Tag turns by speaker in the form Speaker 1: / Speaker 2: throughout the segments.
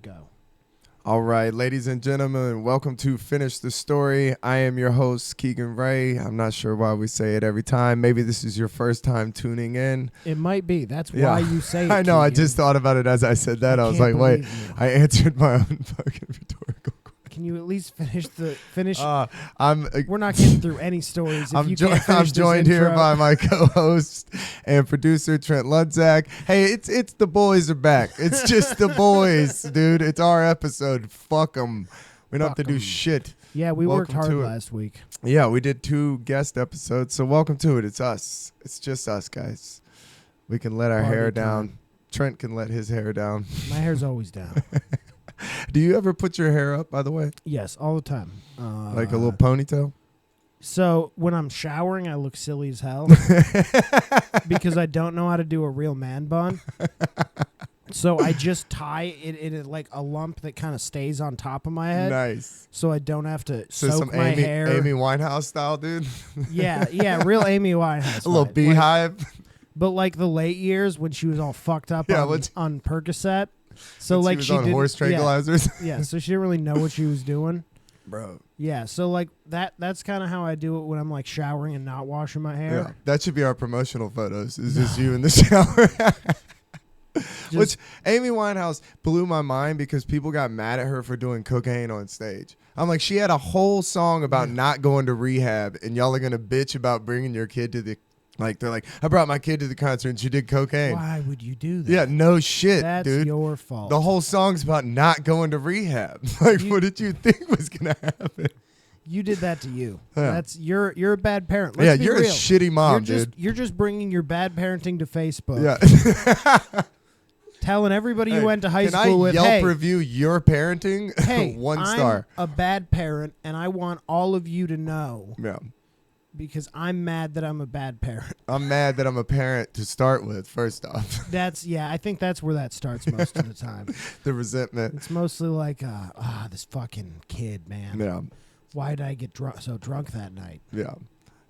Speaker 1: and go.
Speaker 2: All right, ladies and gentlemen, welcome to Finish the Story. I am your host, Keegan Ray. I'm not sure why we say it every time. Maybe this is your first time tuning in.
Speaker 1: It might be. That's why you say it,
Speaker 2: I know.
Speaker 1: Keegan.
Speaker 2: I just thought about it as I said that. I was like, wait, I answered my own fucking rhetorical question.
Speaker 1: Can you at least finish?
Speaker 2: We're
Speaker 1: not getting through any stories.
Speaker 2: I'm joined here by my co-host and producer Trent Ludzak. Hey, it's the boys are back. It's just the boys, dude. It's our episode. Fuck them. We don't have to do shit.
Speaker 1: Yeah, we worked hard last week.
Speaker 2: Yeah, we did 2 guest episodes. So welcome to it. It's us. It's just us, guys. We can let our hair down. Trent can let his hair down.
Speaker 1: My hair's always down.
Speaker 2: Do you ever put your hair up, by the way?
Speaker 1: Yes, all the time.
Speaker 2: Like a little ponytail?
Speaker 1: So when I'm showering, I look silly as hell because I don't know how to do a real man bun. So I just tie it in like a lump that kind of stays on top of my head.
Speaker 2: Nice.
Speaker 1: So I don't have to
Speaker 2: soak
Speaker 1: some my hair.
Speaker 2: Amy Winehouse style, dude?
Speaker 1: Yeah, real Amy Winehouse.
Speaker 2: A little beehive.
Speaker 1: But like the late years when she was all fucked up on Percocet. So like
Speaker 2: she was on horse tranquilizers.
Speaker 1: Yeah, so she didn't really know what she was doing.
Speaker 2: Bro.
Speaker 1: Yeah, so like that's kind of how I do it when I'm like showering and not washing my hair.
Speaker 2: Yeah, that should be our promotional photos. Is just you in the shower. Which Amy Winehouse blew my mind because people got mad at her for doing cocaine on stage. I'm like, she had a whole song about not going to rehab, and y'all are going to bitch about bringing your kid to the... Like, they're like, I brought my kid to the concert and she did cocaine.
Speaker 1: Why would you do that?
Speaker 2: Yeah, no shit,
Speaker 1: That's
Speaker 2: dude.
Speaker 1: That's your fault.
Speaker 2: The whole song's about not going to rehab. Like, what did you think was going to happen?
Speaker 1: You did that to you.
Speaker 2: Yeah.
Speaker 1: That's you're a bad parent. Let's be
Speaker 2: you're
Speaker 1: real.
Speaker 2: a shitty mom, dude.
Speaker 1: You're just bringing your bad parenting to Facebook.
Speaker 2: Yeah.
Speaker 1: Telling everybody you went to high school with,
Speaker 2: Can I Yelp review your parenting?
Speaker 1: Hey,
Speaker 2: 1 star.
Speaker 1: I'm a bad parent, and I want all of you to know.
Speaker 2: Yeah.
Speaker 1: Because I'm mad that I'm a bad parent.
Speaker 2: I'm mad that I'm a parent to start with, first off.
Speaker 1: I think that's where that starts most of the time.
Speaker 2: The resentment.
Speaker 1: It's mostly like, this fucking kid, man.
Speaker 2: Yeah.
Speaker 1: Why did I get so drunk that night?
Speaker 2: Yeah.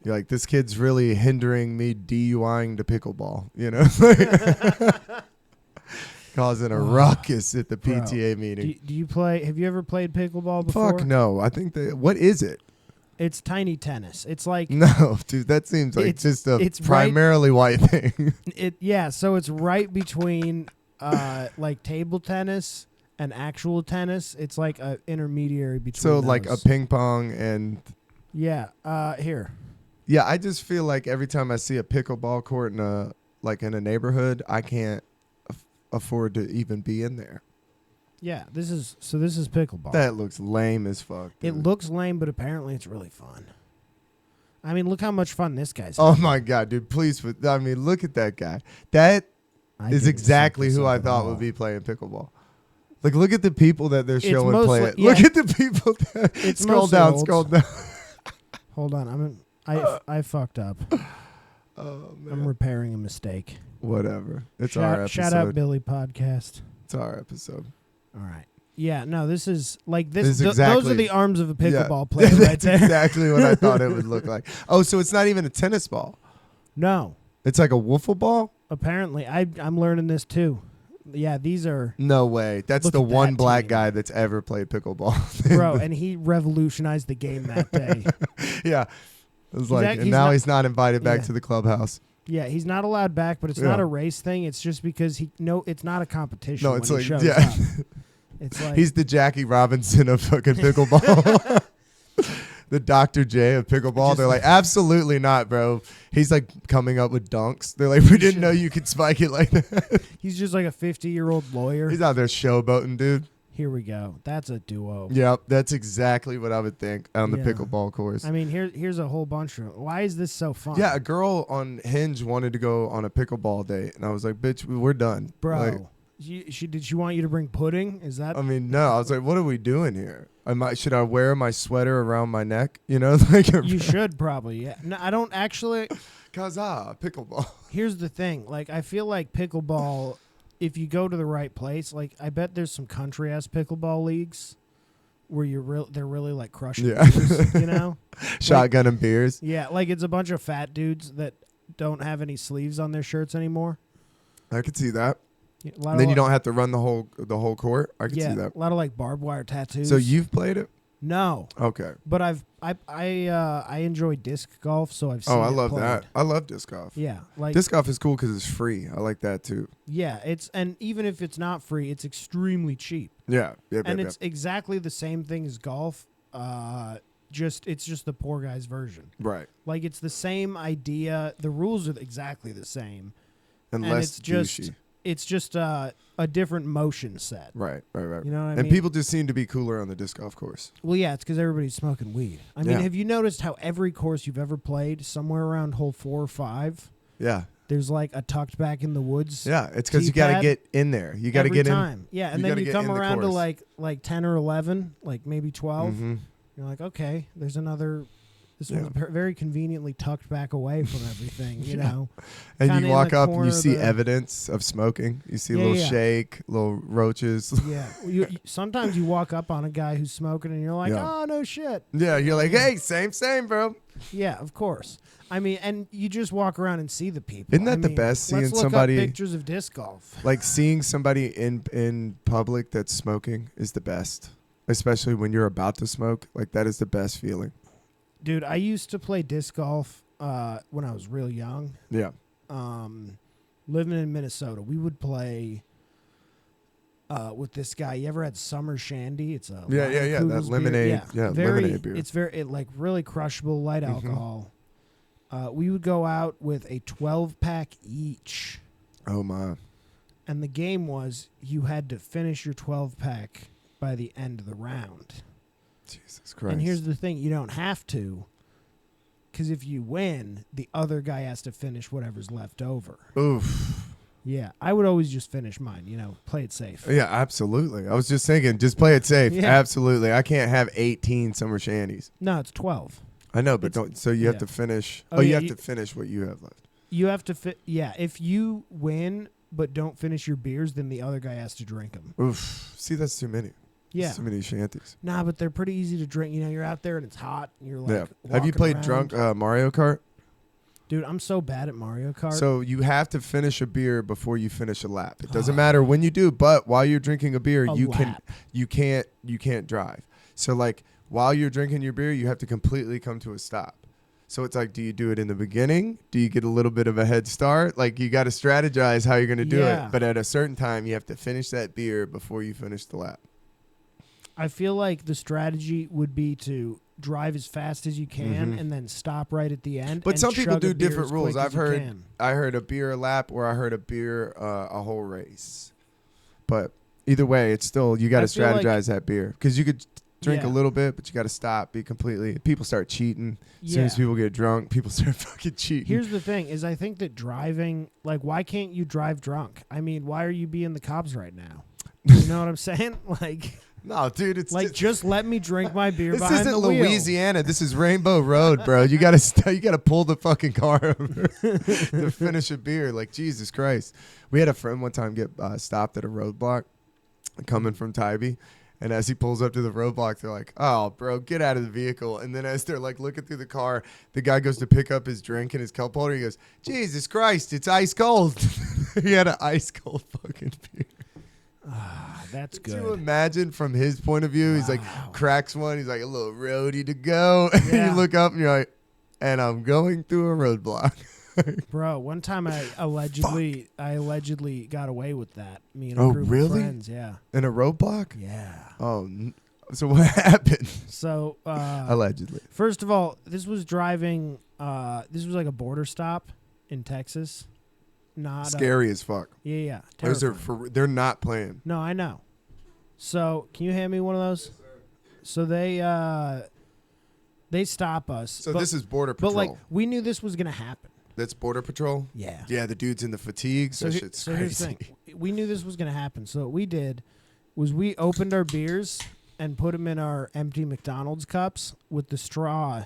Speaker 2: You're like, this kid's really hindering me DUIing to pickleball, you know? Causing a ruckus at the PTA meeting.
Speaker 1: Do you play? Have you ever played pickleball before?
Speaker 2: Fuck no. I think what is it?
Speaker 1: It's tiny tennis. It's like...
Speaker 2: No, dude, that seems like just a primarily white thing.
Speaker 1: So it's right between like table tennis and actual tennis. It's like an intermediary between those.
Speaker 2: Like a ping pong and...
Speaker 1: Yeah, here.
Speaker 2: Yeah, I just feel like every time I see a pickleball court in a neighborhood, I can't afford to even be in there.
Speaker 1: Yeah, this is pickleball.
Speaker 2: That looks lame as fuck. Dude.
Speaker 1: It looks lame, but apparently it's really fun. I mean, look how much fun this guy's
Speaker 2: having.
Speaker 1: Oh
Speaker 2: my God, dude, please. I mean, look at that guy. That is exactly who I thought would be playing pickleball. Like, look at the people that they're showing play it. Yeah. Look at the people that... Scroll down.
Speaker 1: Hold on, I fucked up.
Speaker 2: Oh, man.
Speaker 1: I'm repairing a mistake.
Speaker 2: Whatever. It's our episode.
Speaker 1: Shout out Billy Podcast.
Speaker 2: It's our episode.
Speaker 1: All right. Yeah, no, this is like
Speaker 2: this. Exactly,
Speaker 1: those are the arms of a pickleball player right
Speaker 2: that's
Speaker 1: there.
Speaker 2: Exactly what I thought it would look like. Oh, so it's not even a tennis ball.
Speaker 1: No.
Speaker 2: It's like a wiffle ball?
Speaker 1: Apparently. I'm learning this too. Yeah, these are...
Speaker 2: No way. That's the one black guy that's ever played pickleball.
Speaker 1: Bro, and he revolutionized the game that day.
Speaker 2: Yeah. It was and now he's not invited back to the clubhouse.
Speaker 1: Yeah, he's not allowed back, but it's not a race thing. It's just because it's not a competition.
Speaker 2: No, it's
Speaker 1: when
Speaker 2: like,
Speaker 1: he shows up. It's like
Speaker 2: he's the Jackie Robinson of fucking pickleball. The Dr. J of pickleball. They're like, absolutely not, bro. He's like coming up with dunks. They're like, we didn't know you could spike it like that.
Speaker 1: He's just like a 50-year-old lawyer.
Speaker 2: He's out there showboating, dude.
Speaker 1: Here we go. That's a duo.
Speaker 2: Yep, that's exactly what I would think on the pickleball course.
Speaker 1: I mean, here's a whole bunch of... Why is this so fun?
Speaker 2: Yeah, a girl on Hinge wanted to go on a pickleball date, and I was like, bitch, we're done.
Speaker 1: Bro,
Speaker 2: like,
Speaker 1: did she want you to bring pudding? Is that...
Speaker 2: I mean, no. I was like, what are we doing here? Should I wear my sweater around my neck? You know?
Speaker 1: You should probably, yeah. No, I don't actually...
Speaker 2: pickleball.
Speaker 1: Here's the thing. Like, I feel like pickleball... If you go to the right place, like I bet there's some country ass pickleball leagues where they're really like crushing beers, you know?
Speaker 2: Shotgun and beers.
Speaker 1: Yeah, like it's a bunch of fat dudes that don't have any sleeves on their shirts anymore.
Speaker 2: I could see that.
Speaker 1: Yeah, a lot
Speaker 2: And then
Speaker 1: of
Speaker 2: you don't have to run the whole court. I can see
Speaker 1: yeah,
Speaker 2: that.
Speaker 1: a lot of like barbed wire tattoos.
Speaker 2: So you've played it?
Speaker 1: No,
Speaker 2: Okay.
Speaker 1: but I enjoy disc golf, so I've seen.
Speaker 2: Oh, I
Speaker 1: it
Speaker 2: love
Speaker 1: played.
Speaker 2: that. I love disc golf.
Speaker 1: Yeah, like
Speaker 2: Disc golf is cool because it's free. I like that too.
Speaker 1: yeah, and even if it's not free, it's extremely cheap,
Speaker 2: Yeah. Yeah.
Speaker 1: and it's exactly the same thing as golf. It's just the poor guy's version.
Speaker 2: right.
Speaker 1: Like it's the same idea. The rules are exactly the same,
Speaker 2: And
Speaker 1: and
Speaker 2: less douchey.
Speaker 1: it's just a different motion set.
Speaker 2: Right.
Speaker 1: You know what I
Speaker 2: And
Speaker 1: mean?
Speaker 2: people just seem to be cooler on the disc golf course.
Speaker 1: Well, yeah, it's because everybody's smoking weed. I mean,
Speaker 2: Yeah.
Speaker 1: have you noticed how every course you've ever played, somewhere around hole 4 or 5,
Speaker 2: Yeah.
Speaker 1: there's like a tucked back in the woods?
Speaker 2: Yeah. It's because you got to
Speaker 1: T-pad
Speaker 2: get in there. You got to
Speaker 1: every
Speaker 2: get
Speaker 1: time. Yeah, and
Speaker 2: you
Speaker 1: then
Speaker 2: gotta
Speaker 1: you
Speaker 2: get
Speaker 1: come
Speaker 2: in the
Speaker 1: around to
Speaker 2: course.
Speaker 1: like 10 or 11, like maybe 12.
Speaker 2: Mm-hmm.
Speaker 1: You're like, okay, there's another. This
Speaker 2: Yeah.
Speaker 1: one's very conveniently tucked back away from everything, you know.
Speaker 2: And
Speaker 1: Kinda
Speaker 2: you
Speaker 1: in
Speaker 2: walk
Speaker 1: the
Speaker 2: up and
Speaker 1: corner
Speaker 2: you
Speaker 1: of
Speaker 2: see
Speaker 1: the-
Speaker 2: evidence of smoking. You see a
Speaker 1: Yeah,
Speaker 2: little
Speaker 1: yeah.
Speaker 2: shake, little roaches.
Speaker 1: Yeah. Sometimes you walk up on a guy who's smoking and you're like,
Speaker 2: Yeah.
Speaker 1: oh, no shit.
Speaker 2: Yeah. You're like, hey, same, bro.
Speaker 1: Yeah, of course. I mean, and you just walk around and see the people.
Speaker 2: Isn't that
Speaker 1: I
Speaker 2: the
Speaker 1: mean,
Speaker 2: best, seeing
Speaker 1: let's look
Speaker 2: somebody-
Speaker 1: up pictures of disc golf.
Speaker 2: Like seeing somebody in public that's smoking is the best, especially when you're about to smoke. Like that is the best feeling.
Speaker 1: Dude, I used to play disc golf when I was real young.
Speaker 2: Yeah.
Speaker 1: Living in Minnesota, we would play with this guy. You ever had Summer Shandy? It's a
Speaker 2: Yeah.
Speaker 1: Lion
Speaker 2: That
Speaker 1: Kugel's beer.
Speaker 2: lemonade. Yeah.
Speaker 1: Very,
Speaker 2: lemonade beer.
Speaker 1: It's very like really crushable, light alcohol. We would go out with a 12-pack each,
Speaker 2: Oh my.
Speaker 1: and the game was you had to finish your 12-pack by the end of the round.
Speaker 2: Jesus Christ.
Speaker 1: And here's the thing, you don't have to, because if you win, the other guy has to finish whatever's left over.
Speaker 2: Oof.
Speaker 1: Yeah, I would always just finish mine, play it safe.
Speaker 2: Yeah, absolutely. I was just thinking, just play it safe.
Speaker 1: Yeah.
Speaker 2: Absolutely. I can't have 18 summer shandies.
Speaker 1: No, it's 12.
Speaker 2: I know, but
Speaker 1: It's-
Speaker 2: don't. So you have
Speaker 1: yeah.
Speaker 2: to finish.
Speaker 1: Oh,
Speaker 2: Oh, you
Speaker 1: yeah,
Speaker 2: have
Speaker 1: you-
Speaker 2: to finish what you have left.
Speaker 1: You have to yeah, if you win but don't finish your beers, then the other guy has to drink them.
Speaker 2: Oof. See, that's too many.
Speaker 1: Yeah.
Speaker 2: That's too many shanties.
Speaker 1: Nah, but they're pretty easy to drink. You're out there and it's hot and you're like
Speaker 2: Yeah. Have you
Speaker 1: walking
Speaker 2: played
Speaker 1: around.
Speaker 2: drunk Mario Kart?
Speaker 1: Dude, I'm so bad at Mario Kart.
Speaker 2: So you have to finish a beer before you finish a lap. It doesn't matter when you do, but while you're drinking a beer,
Speaker 1: A
Speaker 2: you
Speaker 1: lap.
Speaker 2: can't drive. So like while you're drinking your beer, you have to completely come to a stop. So it's like, do you do it in the beginning? Do you get a little bit of a head start? Like you got to strategize how you're going to do
Speaker 1: Yeah.
Speaker 2: it. But at a certain time, you have to finish that beer before you finish the lap.
Speaker 1: I feel like the strategy would be to drive as fast as you can
Speaker 2: Mhm.
Speaker 1: and then stop right at the end.
Speaker 2: But
Speaker 1: and
Speaker 2: some people
Speaker 1: chug a
Speaker 2: do
Speaker 1: beer
Speaker 2: different
Speaker 1: as
Speaker 2: rules.
Speaker 1: quick
Speaker 2: I've
Speaker 1: as you
Speaker 2: heard
Speaker 1: can.
Speaker 2: I heard a beer a lap, or I heard a beer a whole race. But either way, it's still you got
Speaker 1: I
Speaker 2: to
Speaker 1: feel like-
Speaker 2: strategize that beer because you could drink a
Speaker 1: Yeah.
Speaker 2: little bit, but you got to stop. Be completely. People start cheating. As soon as
Speaker 1: Yeah.
Speaker 2: people get drunk, people start fucking cheating.
Speaker 1: Here's the thing: is I think that driving, like, why can't you drive drunk? I mean, why are you being the cops right now? You know what I'm saying?
Speaker 2: No, dude, it's
Speaker 1: Just let me drink my beer
Speaker 2: this
Speaker 1: behind
Speaker 2: isn't
Speaker 1: the wheel.
Speaker 2: Louisiana. This is Rainbow Road, bro. You got to you got to pull the fucking car over to finish a beer. Like Jesus Christ. We had a friend one time get stopped at a roadblock coming from Tybee. And as he pulls up to the roadblock, they're like, "Oh, bro, get out of the vehicle." And then as they're like looking through the car, the guy goes to pick up his drink and his cup holder. He goes, "Jesus Christ, it's ice cold." He had an ice cold fucking beer.
Speaker 1: That's
Speaker 2: Could you
Speaker 1: good.
Speaker 2: imagine from his point of view? He's like,
Speaker 1: Wow.
Speaker 2: cracks one. He's like, a little roadie to go. And
Speaker 1: Yeah.
Speaker 2: you look up and you're like, and I'm going through a roadblock.
Speaker 1: Bro, one time I allegedly got away with that. Me and a
Speaker 2: Oh,
Speaker 1: group
Speaker 2: really?
Speaker 1: of friends. Yeah.
Speaker 2: In a roadblock?
Speaker 1: Yeah.
Speaker 2: Oh, so what happened?
Speaker 1: So
Speaker 2: Allegedly.
Speaker 1: first of all, this was driving. This was like a border stop in Texas. Not
Speaker 2: Scary as fuck.
Speaker 1: Yeah.
Speaker 2: Those are
Speaker 1: Terrifying.
Speaker 2: they're not playing.
Speaker 1: No, I know. So can you hand me one of those? So they stop us.
Speaker 2: So
Speaker 1: but,
Speaker 2: this is Border Patrol.
Speaker 1: But like we knew this was gonna happen.
Speaker 2: That's Border Patrol?
Speaker 1: Yeah.
Speaker 2: Yeah, the dude's in the fatigues.
Speaker 1: So,
Speaker 2: That
Speaker 1: he-
Speaker 2: shit's
Speaker 1: so here's the
Speaker 2: crazy.
Speaker 1: thing. We knew this was gonna happen. So what we did was we opened our beers and put them in our empty McDonald's cups with the straw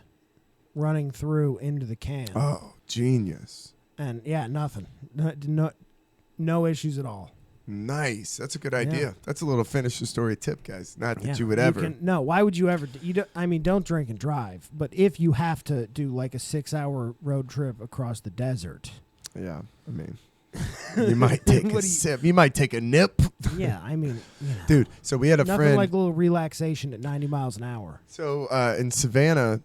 Speaker 1: running through into the can.
Speaker 2: Oh, genius.
Speaker 1: And yeah, nothing. No issues at all.
Speaker 2: Nice. That's a good idea. That's a little finish the story tip, guys. Not that
Speaker 1: Yeah.
Speaker 2: you would ever.
Speaker 1: No, why would you ever? Don't drink and drive. But if you have to do like a 6-hour road trip across the desert,
Speaker 2: Yeah, I mean, You might take a sip. You might take a nip.
Speaker 1: Yeah, I mean,
Speaker 2: dude. So we had a
Speaker 1: nothing
Speaker 2: friend.
Speaker 1: like a little relaxation at 90 miles an hour.
Speaker 2: So in Savannah,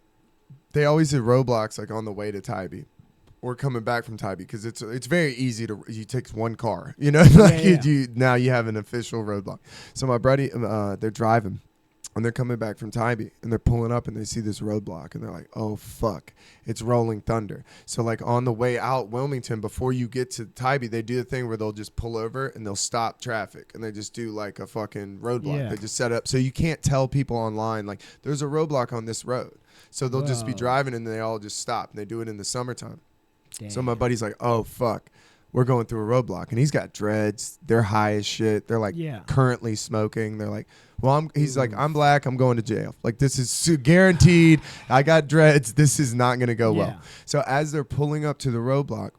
Speaker 2: they always did roadblocks like on the way to Tybee. Or coming back from Tybee, because it's very easy to you take one car, you know, like you now you have an official roadblock. So my buddy, they're driving, and they're coming back from Tybee, and they're pulling up, and they see this roadblock, and they're like, oh fuck, it's rolling thunder. So like on the way out Wilmington, before you get to Tybee, they do the thing where they'll just pull over and they'll stop traffic, and they just do like a fucking roadblock.
Speaker 1: Yeah.
Speaker 2: They just set up so you can't tell people online like there's a roadblock on this road. So they'll just be driving, and they all just stop, and they do it in the summertime. Damn. So my buddy's like, oh, fuck, we're going through a roadblock. And he's got dreads. They're high as shit. They're like currently smoking. They're like, well, he's like, I'm black. I'm going to jail. Like, this is guaranteed. I got dreads. This is not going to go well. So as they're pulling up to the roadblock,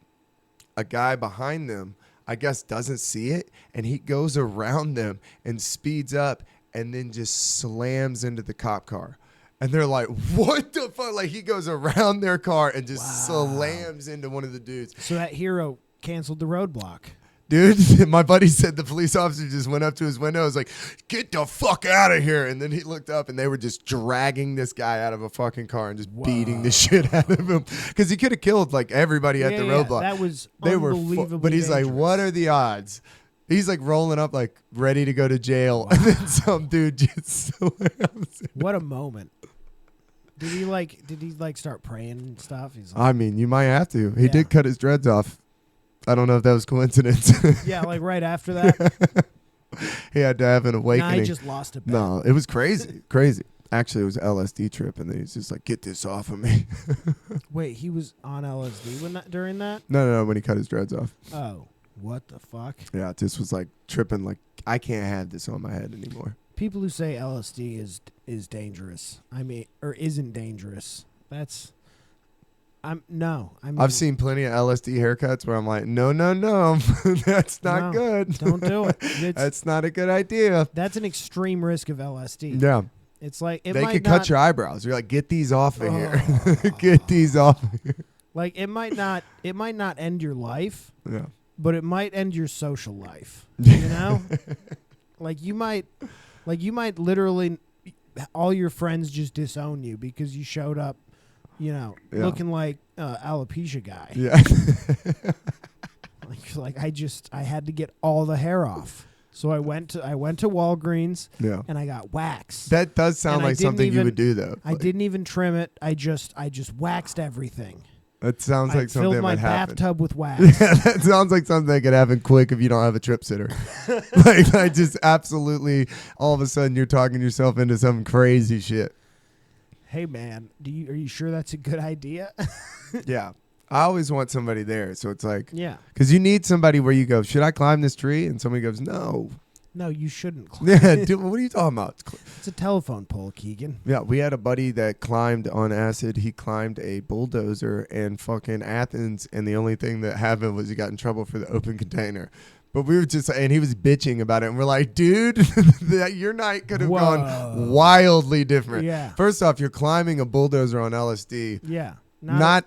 Speaker 2: a guy behind them, I guess, doesn't see it. And he goes around them and speeds up and then just slams into the cop car. And they're like, what the fuck? Like, he goes around their car and just slams into one of the dudes.
Speaker 1: So that hero canceled the roadblock.
Speaker 2: Dude, my buddy said the police officer just went up to his window. Was like, get the fuck out of here. And then he looked up, and they were just dragging this guy out of a fucking car and just beating the shit out of him. Because he could have killed, like, everybody at the roadblock.
Speaker 1: That was unbelievably
Speaker 2: But he's
Speaker 1: dangerous.
Speaker 2: like, what are the odds? He's like rolling up, like, ready to go to jail. And then some dude just slams him.
Speaker 1: What a moment. Did he start praying and stuff? He's like,
Speaker 2: I mean, you might have to. He did cut his dreads off. I don't know if that was coincidence.
Speaker 1: Yeah, like right after that.
Speaker 2: He had to have an awakening.
Speaker 1: Nah, he just lost a bet.
Speaker 2: No, it was crazy. Crazy. Actually, it was an LSD trip, and then he's just like, get this off of me.
Speaker 1: Wait, he was on LSD during that?
Speaker 2: No, when he cut his dreads off.
Speaker 1: Oh, what the fuck?
Speaker 2: Yeah, this was like tripping, like, I can't have this on my head anymore.
Speaker 1: People who say LSD is dangerous, I mean, or isn't dangerous, I've
Speaker 2: seen plenty of LSD haircuts where I'm like, no, that's not good.
Speaker 1: Don't do it.
Speaker 2: That's not a good idea.
Speaker 1: That's an extreme risk of LSD.
Speaker 2: Yeah.
Speaker 1: It's like
Speaker 2: they could cut your eyebrows. You're like, get these off of here. Get these off of here.
Speaker 1: Like, it might not end your life.
Speaker 2: Yeah.
Speaker 1: But it might end your social life. You know? Like you might literally, all your friends just disown you because you showed up, looking like alopecia guy.
Speaker 2: Yeah.
Speaker 1: I had to get all the hair off. So I went to Walgreens and I got wax.
Speaker 2: That does sound like something you would do though.
Speaker 1: I didn't even trim it. I just waxed everything.
Speaker 2: That sounds like something that would happen.
Speaker 1: Filled my bathtub with wax.
Speaker 2: Yeah, that sounds like something that could happen quick if you don't have a trip sitter. Like, I just absolutely, all of a sudden, you're talking yourself into some crazy shit.
Speaker 1: Hey, man, are you sure that's a good idea?
Speaker 2: Yeah. I always want somebody there. So it's like,
Speaker 1: yeah.
Speaker 2: Because you need somebody where you go, should I climb this tree? And somebody goes, no.
Speaker 1: No, you shouldn't climb.
Speaker 2: Yeah, dude, what are you talking about?
Speaker 1: It's a telephone pole, Keegan.
Speaker 2: Yeah, we had a buddy that climbed on acid. He climbed a bulldozer in fucking Athens, and the only thing that happened was he got in trouble for the open container. But we were just, and he was bitching about it, and we're like, dude, your night could have gone wildly different.
Speaker 1: Yeah.
Speaker 2: First off, you're climbing a bulldozer on LSD.
Speaker 1: Yeah.
Speaker 2: Not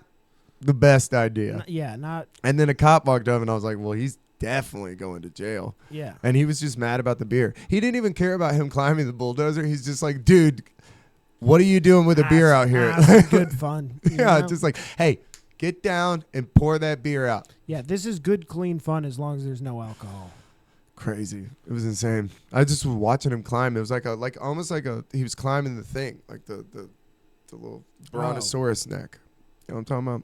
Speaker 2: the best idea.
Speaker 1: Not.
Speaker 2: And then a cop walked up, and I was like, well, he's definitely going to jail.
Speaker 1: Yeah.
Speaker 2: And he was just mad about the beer. He didn't even care about him climbing the bulldozer. He's just like, dude, what are you doing with a beer out here?
Speaker 1: Good fun.
Speaker 2: Yeah, just like, hey, get down and pour that beer out.
Speaker 1: Yeah, this is good, clean fun as long as there's no alcohol.
Speaker 2: Crazy. It was insane. I just was watching him climb. It was almost like he was climbing the thing, like the little brontosaurus neck. You know what I'm talking about?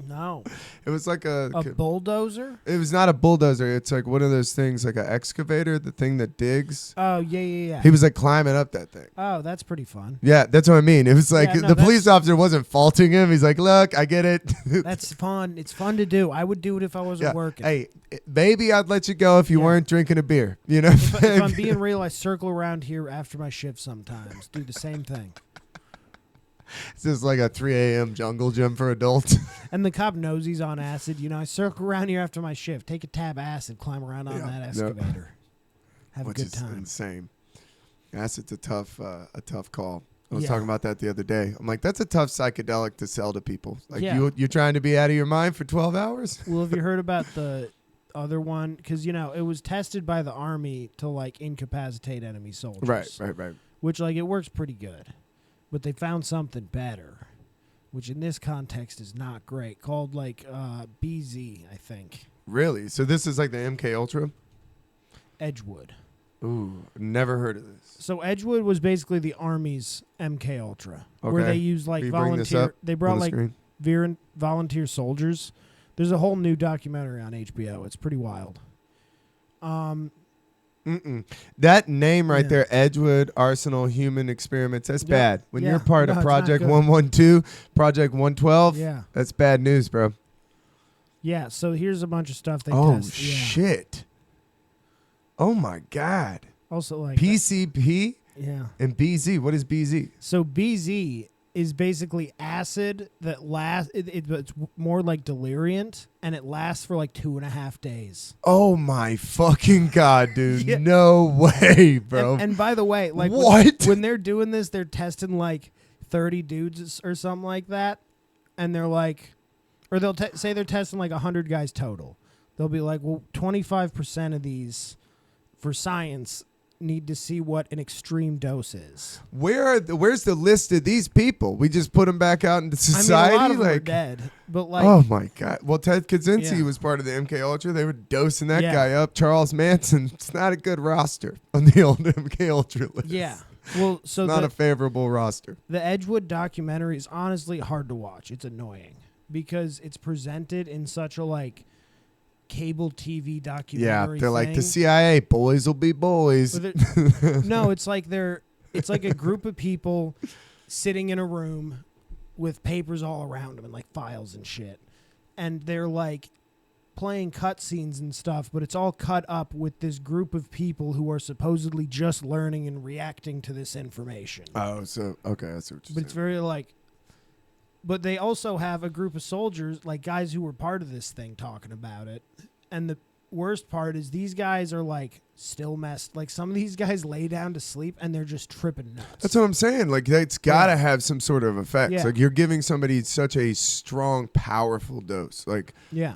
Speaker 1: No.
Speaker 2: It was like a
Speaker 1: bulldozer?
Speaker 2: It was not a bulldozer. It's like one of those things, like an excavator, the thing that digs.
Speaker 1: Oh, yeah.
Speaker 2: He was like climbing up that thing.
Speaker 1: Oh, that's pretty fun.
Speaker 2: Yeah, that's what I mean. It was like the police officer wasn't faulting him. He's like, look, I get it.
Speaker 1: That's fun. It's fun to do. I would do it if I wasn't working.
Speaker 2: Hey, maybe I'd let you go if you weren't drinking a beer. You know,
Speaker 1: if I'm being real, I circle around here after my shift sometimes. Do the same thing.
Speaker 2: It's just like a 3 a.m. jungle gym for adults.
Speaker 1: And the cop knows he's on acid. I circle around here after my shift. Take a tab of acid, climb around on that excavator. Have a good time.
Speaker 2: Which is insane. Acid's a tough call. I was talking about that the other day. I'm like, that's a tough psychedelic to sell to people. Like,
Speaker 1: Yeah.
Speaker 2: you're trying to be out of your mind for 12 hours?
Speaker 1: Well, have you heard about the other one? Because, it was tested by the Army to, like, incapacitate enemy soldiers.
Speaker 2: Right.
Speaker 1: Which, like, it works pretty good. But they found something better, which in this context is not great, called, like, BZ, I think.
Speaker 2: Really? So this is like the MK Ultra?
Speaker 1: Edgewood.
Speaker 2: Ooh, never heard of this.
Speaker 1: So Edgewood was basically the Army's MK Ultra, where
Speaker 2: Okay.
Speaker 1: they used, like,
Speaker 2: Will you bring this
Speaker 1: volunteer.
Speaker 2: up
Speaker 1: They brought,
Speaker 2: on the
Speaker 1: like,
Speaker 2: screen?
Speaker 1: volunteer soldiers. There's a whole new documentary on HBO. It's pretty wild.
Speaker 2: That name right
Speaker 1: Yeah.
Speaker 2: there, Edgewood Arsenal Human Experiments, that's
Speaker 1: Yeah.
Speaker 2: bad. When
Speaker 1: Yeah.
Speaker 2: you're part
Speaker 1: No,
Speaker 2: of
Speaker 1: it's not
Speaker 2: Project
Speaker 1: good.
Speaker 2: 112, Project 112,
Speaker 1: Yeah.
Speaker 2: that's bad news, bro.
Speaker 1: Yeah, so here's a bunch of stuff they
Speaker 2: Oh,
Speaker 1: test. Yeah.
Speaker 2: shit. Oh, my God.
Speaker 1: Also, like,
Speaker 2: PCP
Speaker 1: yeah.
Speaker 2: and BZ. What is BZ?
Speaker 1: So BZ is basically acid that lasts. It's more like deliriant, and it lasts for like 2.5 days.
Speaker 2: Oh, my fucking God, dude.
Speaker 1: Yeah.
Speaker 2: No way, bro.
Speaker 1: And by the way, like
Speaker 2: What?
Speaker 1: when they're doing this, they're testing like 30 dudes or something like that, and they're like, or they'll say they're testing like 100 guys total. They'll be like, well, 25% of these for science need to see what an extreme dose is.
Speaker 2: Where's the list of these people? We just put them back out into society?
Speaker 1: I mean, a lot of them are
Speaker 2: like,
Speaker 1: dead, but like,
Speaker 2: oh my God. Well, Ted Kaczynski
Speaker 1: Yeah.
Speaker 2: was part of the MK Ultra. They were dosing that
Speaker 1: Yeah.
Speaker 2: guy up. Charles Manson. It's not a good roster on the old MK Ultra list.
Speaker 1: yeah. Well, so
Speaker 2: Not a favorable roster.
Speaker 1: the Edgewood documentary is honestly hard to watch. It's annoying because it's presented in such a like cable TV
Speaker 2: Yeah,
Speaker 1: documentary.
Speaker 2: they're like the
Speaker 1: thing.
Speaker 2: CIA. Boys will be boys.
Speaker 1: But no, it's like it's like a group of people sitting in a room with papers all around them and like files and shit, and they're like playing cutscenes and stuff, but it's all cut up with this group of people who are supposedly just learning and reacting to this information.
Speaker 2: Oh, so okay, that's what you're
Speaker 1: But it's very like, but they also have a group of soldiers, like guys who were part of this thing, talking about it. And the worst part is these guys are like still messed. Like some of these guys lay down to sleep and they're just tripping nuts.
Speaker 2: That's what I'm saying. Like, it's got to have some sort of effects.
Speaker 1: Yeah.
Speaker 2: Like, you're giving somebody such a strong, powerful dose. Like,
Speaker 1: Yeah.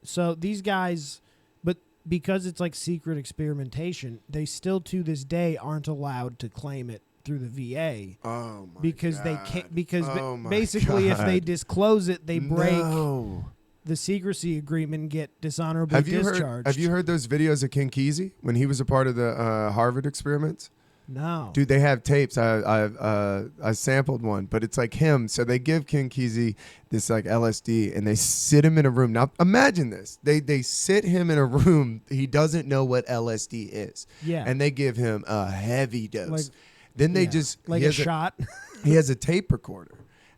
Speaker 1: So these guys, but because it's like secret experimentation, they still to this day aren't allowed to claim it through the VA.
Speaker 2: oh my
Speaker 1: Because
Speaker 2: God.
Speaker 1: they can't. Because
Speaker 2: Oh my
Speaker 1: basically, if they
Speaker 2: God.
Speaker 1: disclose it, they break
Speaker 2: No.
Speaker 1: the secrecy agreement and get dishonorably
Speaker 2: Have you
Speaker 1: discharged.
Speaker 2: heard those videos of King Kesey when he was a part of the Harvard experiments?
Speaker 1: No.
Speaker 2: Dude, they have tapes. I sampled one, but it's like him. So they give King Kesey this like LSD, and they sit him in a room. Now imagine this: they sit him in a room. He doesn't know what LSD is,
Speaker 1: Yeah.
Speaker 2: and they give him a heavy dose.
Speaker 1: Like-
Speaker 2: then they
Speaker 1: Yeah.
Speaker 2: just
Speaker 1: like
Speaker 2: he
Speaker 1: a
Speaker 2: has
Speaker 1: shot.
Speaker 2: he has a tape recorder,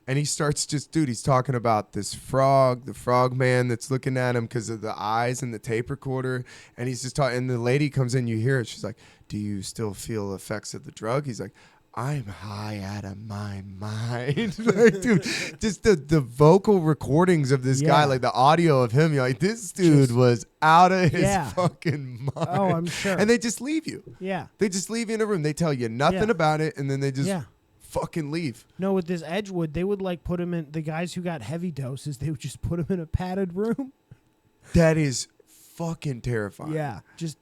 Speaker 2: and he starts he's talking about this frog, the frog man that's looking at him because of the eyes in the tape recorder, and he's just talking. And the lady comes in, you hear it. She's like, "Do you still feel effects of the drug?" He's like, "I'm high out of my mind." Like, dude, just the vocal recordings of this guy,
Speaker 1: Yeah.
Speaker 2: like the audio of him, you're like, this dude
Speaker 1: Just-
Speaker 2: was out of his
Speaker 1: Yeah.
Speaker 2: fucking mind.
Speaker 1: Oh, I'm sure.
Speaker 2: And they just leave you.
Speaker 1: Yeah.
Speaker 2: They just leave you in a room. They tell you nothing
Speaker 1: Yeah.
Speaker 2: about it, and then they just
Speaker 1: Yeah.
Speaker 2: fucking leave.
Speaker 1: No, with this Edgewood, they would like put him in. The guys who got heavy doses, they would just put him in a padded room.
Speaker 2: That is fucking terrifying.
Speaker 1: Yeah. Just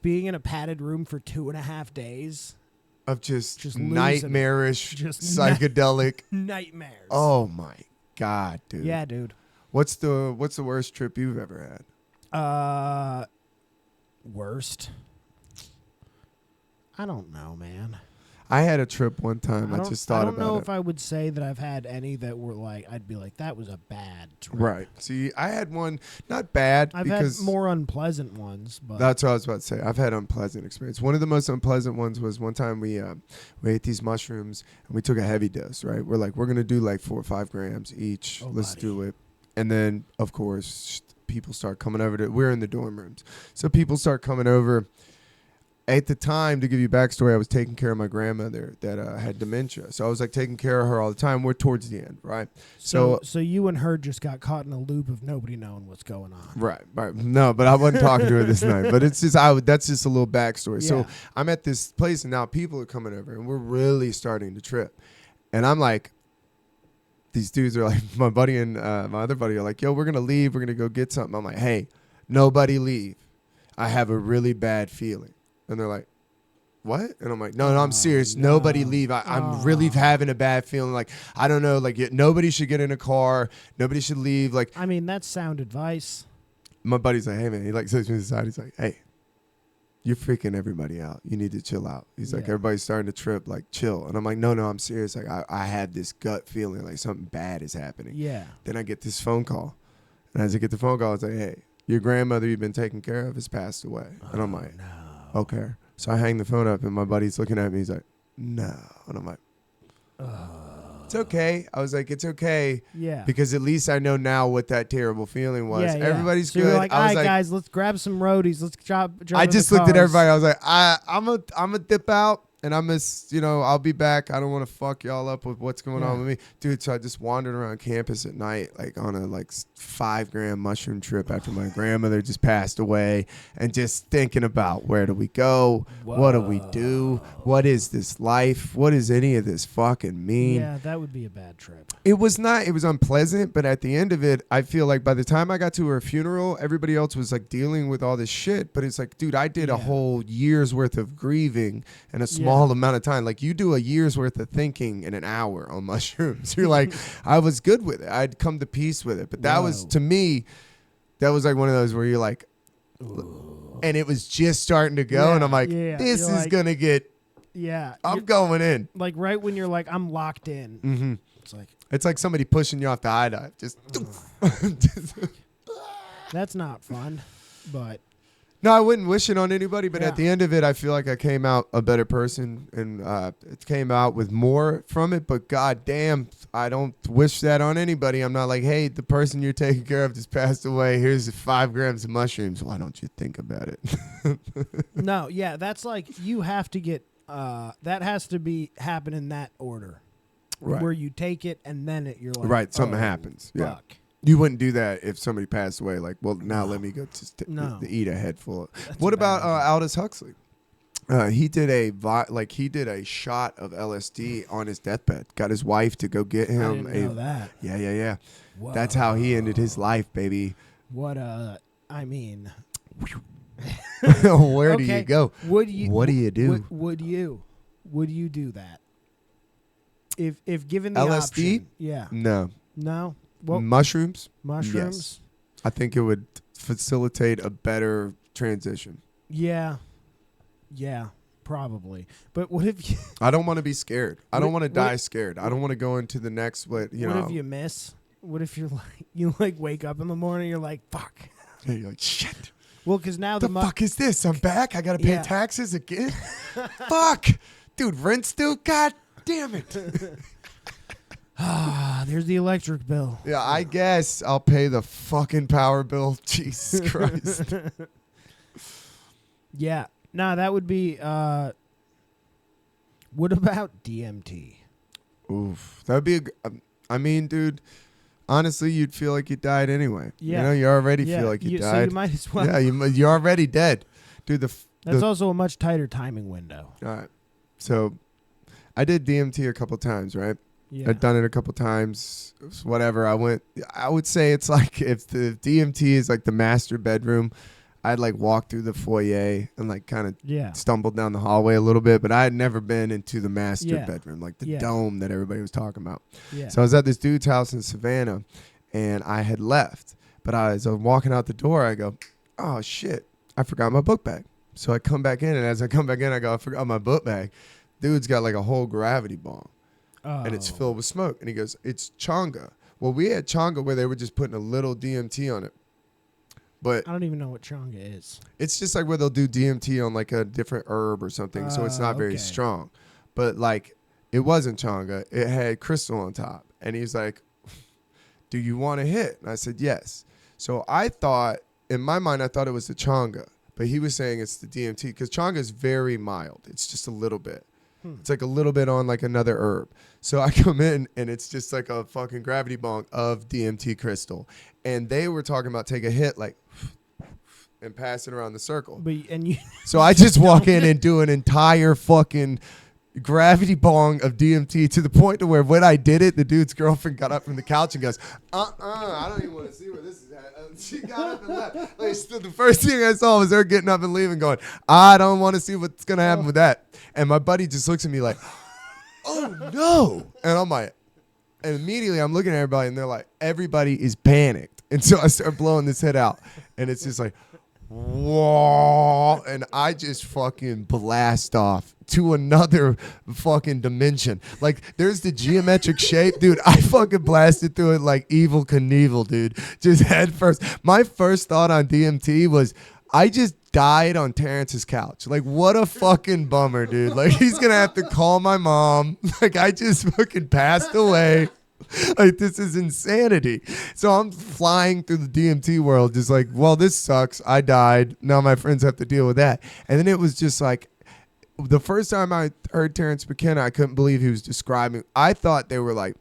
Speaker 1: being in a padded room for 2.5 days.
Speaker 2: Of just
Speaker 1: Just
Speaker 2: nightmarish,
Speaker 1: Just
Speaker 2: psychedelic.
Speaker 1: Nightmares.
Speaker 2: Oh my God, dude.
Speaker 1: Yeah, dude.
Speaker 2: What's the worst trip you've ever had?
Speaker 1: Worst. I don't know, man.
Speaker 2: I had a trip one time. I just thought
Speaker 1: I don't
Speaker 2: about
Speaker 1: know
Speaker 2: it.
Speaker 1: if I would say that I've had any that were like, I'd be like, that was a bad trip.
Speaker 2: Right. See, I had one, not bad,
Speaker 1: I've
Speaker 2: because
Speaker 1: had more unpleasant ones, but
Speaker 2: that's what I was about to say. I've had unpleasant experience. One of the most unpleasant ones was one time we ate these mushrooms and we took a heavy dose, right? We're like, we're going to do like 4 or 5 grams each.
Speaker 1: Oh,
Speaker 2: Let's
Speaker 1: buddy.
Speaker 2: do it. And then, of course, people start coming over we're in the dorm rooms. So people start coming over. At the time, to give you backstory, I was taking care of my grandmother that had dementia. So I was like taking care of her all the time. We're towards the end, right?
Speaker 1: so you and her just got caught in a loop of nobody knowing what's going on.
Speaker 2: Right. No, but I wasn't talking to her this night. But it's just that's just a little backstory.
Speaker 1: Yeah.
Speaker 2: So I'm at this place, and now people are coming over, and we're really starting to trip. And I'm like, these dudes are like, my buddy and my other buddy are like, yo, we're going to leave. We're going to go get something. I'm like, hey, nobody leave. I have a really bad feeling. And they're like, what? And I'm like, no, I'm serious.
Speaker 1: No.
Speaker 2: Nobody leave. I'm really having a bad feeling. Like, I don't know. Like, nobody should get in a car. Nobody should leave. Like,
Speaker 1: I mean, that's sound advice.
Speaker 2: my buddy's like, hey, man. He like sits me to the side. He's like, hey, you're freaking everybody out. You need to chill out. He's like, everybody's starting to trip. Like, chill. And I'm like, no, I'm serious. Like, I had this gut feeling like something bad is happening.
Speaker 1: Yeah.
Speaker 2: Then I get this phone call. And as I get the phone call, it's like, hey, your grandmother you've been taking care of has passed away. And I'm like,
Speaker 1: no.
Speaker 2: Okay. So I hang the phone up, and my buddy's looking at me. He's like, no. And I'm like, it's okay. I was like, it's okay.
Speaker 1: Yeah.
Speaker 2: Because at least I know now what that terrible feeling was.
Speaker 1: Yeah.
Speaker 2: Everybody's
Speaker 1: so
Speaker 2: good.
Speaker 1: You're like, all
Speaker 2: I was
Speaker 1: right,
Speaker 2: like,
Speaker 1: guys, let's grab some roadies. Let's drop
Speaker 2: I just looked at everybody. I was like, I'm a dip out. And I'll be back. I don't want to fuck y'all up with what's going on with me. Dude, so I just wandered around campus at night, like on a 5-gram mushroom trip after my grandmother just passed away, and just thinking about where do we go?
Speaker 1: Whoa.
Speaker 2: What do we do? What is this life? What does any of this fucking mean?
Speaker 1: Yeah, that would be a bad trip.
Speaker 2: It was not. It was unpleasant, but at the end of it, I feel like by the time I got to her funeral, everybody else was like dealing with all this shit. But it's like, dude, I did a whole year's worth of grieving in a small amount of time. Like, you do a year's worth of thinking in an hour on mushrooms. You're like, I was good with it. I'd come to peace with it. But that was, to me, that was like one of those where you're like, ooh. And it was just starting to go. And I'm like, this is like, going to get, I'm going in.
Speaker 1: Like right when you're like, I'm locked in.
Speaker 2: Mm-hmm. It's like somebody pushing you off the high dive. Just
Speaker 1: That's not fun, but.
Speaker 2: No, I wouldn't wish it on anybody, but at the end of it, I feel like I came out a better person, and it came out with more from it. But goddamn, I don't wish that on anybody. I'm not like, hey, the person you're taking care of just passed away. Here's 5 grams of mushrooms. Why don't you think about it?
Speaker 1: No, that's like you have to get that has to be happen in that order, right? Where you take it and then you're like,
Speaker 2: right, something happens.
Speaker 1: Fuck.
Speaker 2: Yeah. You wouldn't do that if somebody passed away. Like, well, now let me go to eat a head full of. What about Aldous Huxley? He did a shot of LSD on his deathbed. Got his wife to go get him.
Speaker 1: I didn't know that.
Speaker 2: Yeah.
Speaker 1: Whoa.
Speaker 2: That's how he ended his life, baby.
Speaker 1: What I mean.
Speaker 2: Where do you go?
Speaker 1: What do you
Speaker 2: do?
Speaker 1: Would you do that? If given the
Speaker 2: LSD?
Speaker 1: option? Yeah.
Speaker 2: No.
Speaker 1: Well,
Speaker 2: mushrooms?
Speaker 1: Mushrooms?
Speaker 2: Yes. I think it would facilitate a better transition.
Speaker 1: Yeah, probably. But what if you...
Speaker 2: I don't want to be scared. I don't want to die scared. I don't want to go into the next, what
Speaker 1: if you miss? What if you're like, you wake up in the morning, you're like, fuck.
Speaker 2: Yeah, you're like, shit.
Speaker 1: Well, because now
Speaker 2: the fuck is this? I'm back? I got to pay taxes again? Fuck. Dude, rent's due? God damn it.
Speaker 1: There's the electric bill.
Speaker 2: Yeah, I guess I'll pay the fucking power bill. Jesus Christ.
Speaker 1: Yeah. No, that would be... what about DMT?
Speaker 2: Oof. That would be... I mean, dude, honestly, you'd feel like you died anyway.
Speaker 1: Yeah.
Speaker 2: You already feel like you died.
Speaker 1: So you might as well...
Speaker 2: Yeah, you're already dead. Dude,
Speaker 1: That's also a much tighter timing window.
Speaker 2: All right. So, I did DMT a couple times, right?
Speaker 1: Yeah.
Speaker 2: I've done it a couple times. Whatever. I would say it's like if the DMT is like the master bedroom, I'd like walk through the foyer and like kind of stumble down the hallway a little bit, but I had never been into the master bedroom, like the dome that everybody was talking about. Yeah. So I was at this dude's house in Savannah, and I had left, but as I'm walking out the door, I go, oh shit, I forgot my book bag. So I come back in, and as I come back in, I go, I forgot my book bag. Dude's got like a whole gravity bong. And it's filled with smoke. And he goes, it's changa. Well, we had changa where they were just putting a little DMT on it. But
Speaker 1: I don't even know what changa is.
Speaker 2: It's just like where they'll do DMT on like a different herb or something. So it's not very strong. But like, it wasn't changa. It had crystal on top. And he's like, do you want a hit? And I said, yes. So I thought, in my mind, I thought it was the changa. But he was saying it's the DMT. Because changa is very mild. It's just a little bit. It's like a little bit on like another herb. So I come in and it's just like a fucking gravity bong of DMT crystal. And they were talking about take a hit like and pass it around the circle.
Speaker 1: So
Speaker 2: I just walk in and do an entire fucking, gravity bong of DMT to the point to where when I did it, the dude's girlfriend got up from the couch and goes, I don't even want to see where this is at. She got up and left. Like, the first thing I saw was her getting up and leaving, going, I don't want to see what's going to happen with that. And my buddy just looks at me like, oh no. And I'm like, and immediately I'm looking at everybody and they're like, everybody is panicked. And so I start blowing this head out and it's just like, whoa, and I just fucking blast off to another fucking dimension. Like, there's the geometric shape, dude. I fucking blasted through it like Evil Knievel, dude. Just head first. My first thought on DMT was, I just died on Terrence's couch. Like, what a fucking bummer, dude. Like, he's gonna have to call my mom. Like, I just fucking passed away. Like, this is insanity. So I'm flying through the DMT world just like, well, this sucks. I died. Now my friends have to deal with that. And then it was just like, the first time I heard Terrence McKenna, I couldn't believe he was describing. I thought they were like,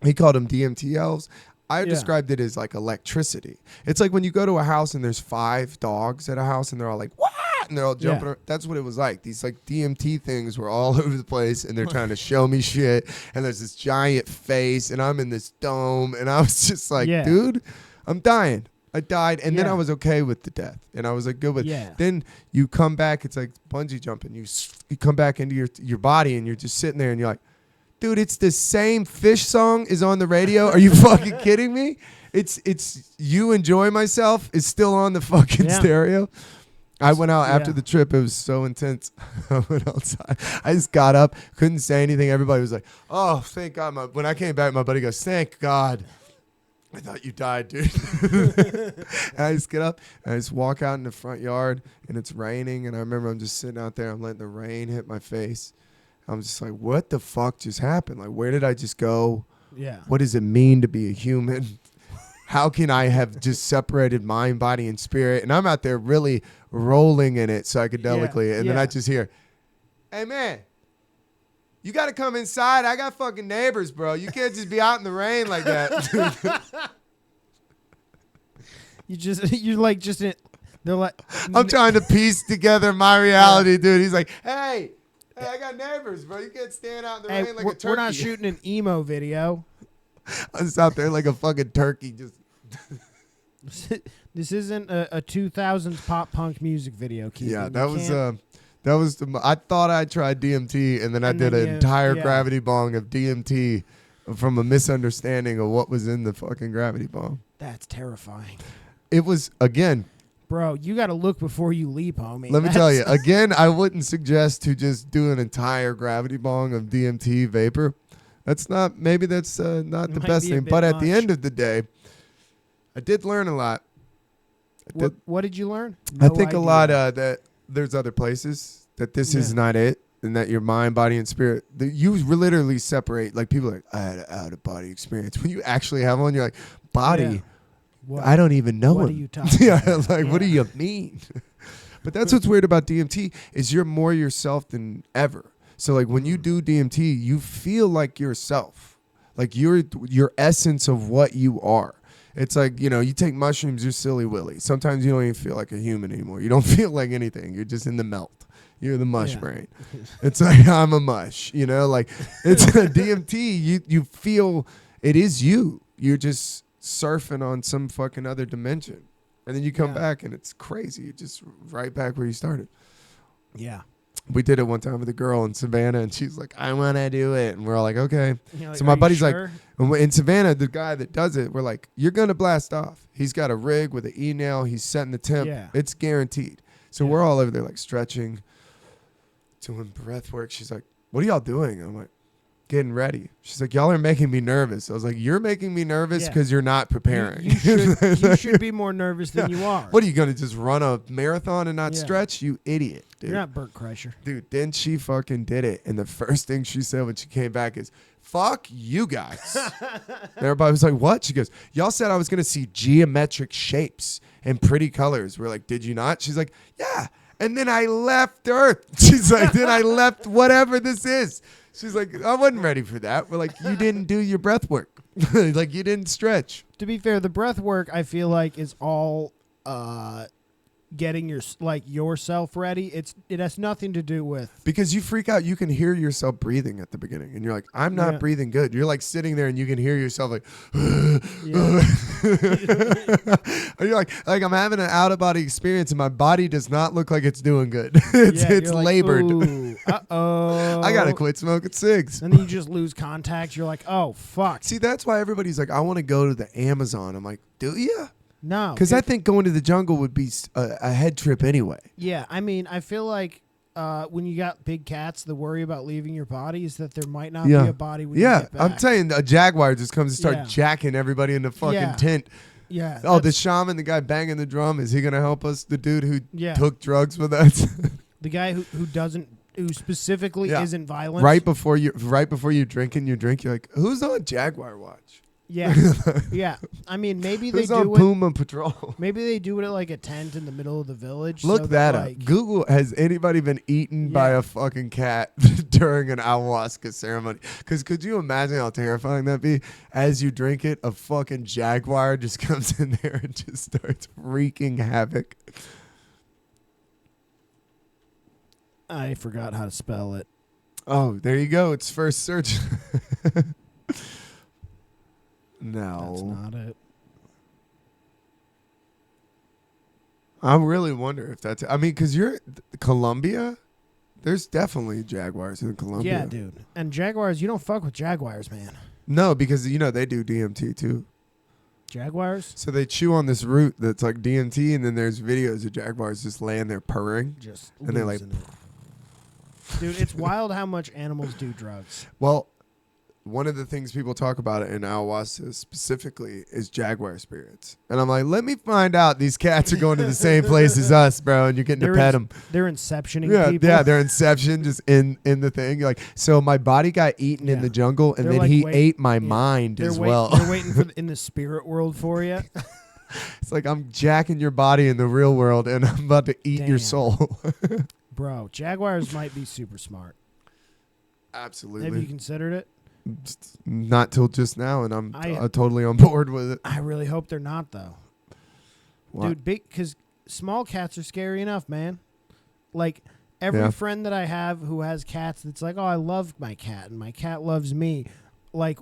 Speaker 2: he called them DMT elves. I described it as like electricity. It's like when you go to a house and there's 5 dogs at a house and they're all like, what? And they're all jumping around. That's what it was like. These like DMT things were all over the place and they're trying to show me shit. And there's this giant face and I'm in this dome. And I was just like, dude, I'm dying. I died. And then I was okay with the death. And I was like, good with it. Then you come back. It's like bungee jumping. You come back into your body and you're just sitting there and you're like, dude, it's the same Fish song is on the radio. Are you fucking kidding me? It's You Enjoy Myself is still on the fucking stereo. I went out after the trip. It was so intense. I went outside. I just got up, couldn't say anything. Everybody was like, oh, thank God. When I came back, my buddy goes, thank God. I thought you died, dude. And I just get up and I just walk out in the front yard and it's raining. And I remember I'm just sitting out there. I'm letting the rain hit my face. I'm just like, what the fuck just happened? Like, where did I just go? Yeah. What does it mean to be a human? How can I have just separated mind, body, and spirit? And I'm out there really rolling in it psychedelically. And then I just hear, hey, man, you got to come inside. I got fucking neighbors, bro. You can't just be out in the rain like that. They're like, I'm trying to piece together my reality, dude. He's like, hey, I got neighbors, bro. You can't stand out in the rain like a turkey.
Speaker 1: We're not shooting an emo video.
Speaker 2: I was out there like a fucking turkey. Just
Speaker 1: This isn't a 2000s pop punk music video, Keith.
Speaker 2: Yeah, that was I thought I tried DMT, and then I did an entire gravity bong of DMT from a misunderstanding of what was in the fucking gravity bong.
Speaker 1: That's terrifying.
Speaker 2: It was, again...
Speaker 1: Bro, you got to look before you leap, homie.
Speaker 2: Let me tell you, again, I wouldn't suggest to just do an entire gravity bong of DMT vapor. That's not the best thing. But at the end of the day, I did learn a lot.
Speaker 1: What did you learn?
Speaker 2: I think a lot that there's other places, that this is not it, and that your mind, body, and spirit, you literally separate. Like, people are like, I had an out-of-body experience. When you actually have one, you're like, body... Yeah. What? I don't even know
Speaker 1: what are you talking about?
Speaker 2: What do you mean? But that's what's weird about DMT is you're more yourself than ever. So like when you do DMT, you feel like yourself, like your essence of what you are. It's like, you take mushrooms, you're Silly Willy. Sometimes you don't even feel like a human anymore. You don't feel like anything. You're just in the melt. You're the mush brain. It's like, I'm a mush, like it's a DMT. You feel it is you. You're just surfing on some fucking other dimension, and then you come back and it's crazy. You're just right back where you started.
Speaker 1: Yeah,
Speaker 2: we did it one time with a girl in Savannah, and she's like, I want to do it, and we're all like, okay.
Speaker 1: Like,
Speaker 2: so my buddy's
Speaker 1: sure?
Speaker 2: like, in Savannah, the guy that does it, we're like, you're gonna blast off. He's got a rig with an e-nail. He's setting the temp. It's guaranteed. So we're all over there like stretching, doing breath work. She's like, what are y'all doing? I'm like, getting ready. She's like, y'all are making me nervous. I was like, you're making me nervous because you're not preparing.
Speaker 1: You should be more nervous than you are.
Speaker 2: What are you going to just run a marathon and not stretch? You idiot, dude.
Speaker 1: You're not Bert Kreischer.
Speaker 2: Dude, then she fucking did it. And the first thing she said when she came back is, fuck you guys. And everybody was like, what? She goes, y'all said I was going to see geometric shapes and pretty colors. We're like, did you not? She's like, yeah. And then I left Earth. She's like, then I left whatever this is. She's like, I wasn't ready for that. We're like, you didn't do your breath work. Like, you didn't stretch.
Speaker 1: To be fair, the breath work, I feel like, is all getting yourself ready. It has nothing to do with
Speaker 2: Because you freak out, you can hear yourself breathing at the beginning, and you're like, "I'm not breathing good." You're like sitting there, and you can hear yourself like, and you're like I'm having an out of body experience, and my body does not look like it's doing good. it's
Speaker 1: like,
Speaker 2: labored.
Speaker 1: Uh-oh.
Speaker 2: I gotta quit smoking cigs.
Speaker 1: And then you just lose contact. You're like, oh fuck.
Speaker 2: See, that's why everybody's like, I want to go to the Amazon. I'm like, do you?
Speaker 1: No,
Speaker 2: Because I think going to the jungle would be a head trip anyway.
Speaker 1: Yeah, I mean, I feel like when you got big cats, the worry about leaving your body is that there might not be a body when you get back.
Speaker 2: I'm saying a jaguar just comes and start jacking everybody in the fucking tent.
Speaker 1: Yeah.
Speaker 2: Oh, the shaman, the guy banging the drum, is he going to help us? The dude who took drugs with us?
Speaker 1: The guy who specifically isn't violent.
Speaker 2: Right before you drinking your drink, you're like, who's on Jaguar Watch?
Speaker 1: Yeah. Yeah. I mean, maybe
Speaker 2: who's
Speaker 1: they
Speaker 2: on
Speaker 1: do
Speaker 2: Puma Patrol?
Speaker 1: Maybe they do it at like a tent in the middle of the village.
Speaker 2: Look
Speaker 1: so
Speaker 2: that
Speaker 1: like,
Speaker 2: up. Google, has anybody been eaten by a fucking cat during an ayahuasca ceremony? Because could you imagine how terrifying that'd be? As you drink it, a fucking jaguar just comes in there and just starts wreaking havoc.
Speaker 1: I forgot how to spell it.
Speaker 2: Oh, there you go. It's first search. No.
Speaker 1: That's not it.
Speaker 2: I really wonder if that's... I mean, because you're... Colombia? There's definitely jaguars in Colombia.
Speaker 1: Yeah, dude. And jaguars, you don't fuck with jaguars, man.
Speaker 2: No, because, they do DMT, too.
Speaker 1: Jaguars?
Speaker 2: So they chew on this root that's like DMT, and then there's videos of jaguars just laying there purring. And they're like...
Speaker 1: Dude, it's wild how much animals do drugs.
Speaker 2: Well... One of the things people talk about in ayahuasca specifically is jaguar spirits. And I'm like, let me find out these cats are going to the same place as us, bro, and you're getting to pet them.
Speaker 1: They're inceptioning people.
Speaker 2: Yeah, they're inception just in the thing. You're like, so my body got eaten in the jungle, and then he ate my mind as well.
Speaker 1: They're waiting in the spirit world for you.
Speaker 2: It's like I'm jacking your body in the real world, and I'm about to eat your soul.
Speaker 1: Bro, jaguars might be super smart.
Speaker 2: Absolutely.
Speaker 1: Have you considered it?
Speaker 2: Not till just now, and I'm totally on board with it.
Speaker 1: I really hope they're not, though.
Speaker 2: What?
Speaker 1: Dude, because small cats are scary enough, man. Like, every friend that I have who has cats that's like, oh, I love my cat, and my cat loves me, like,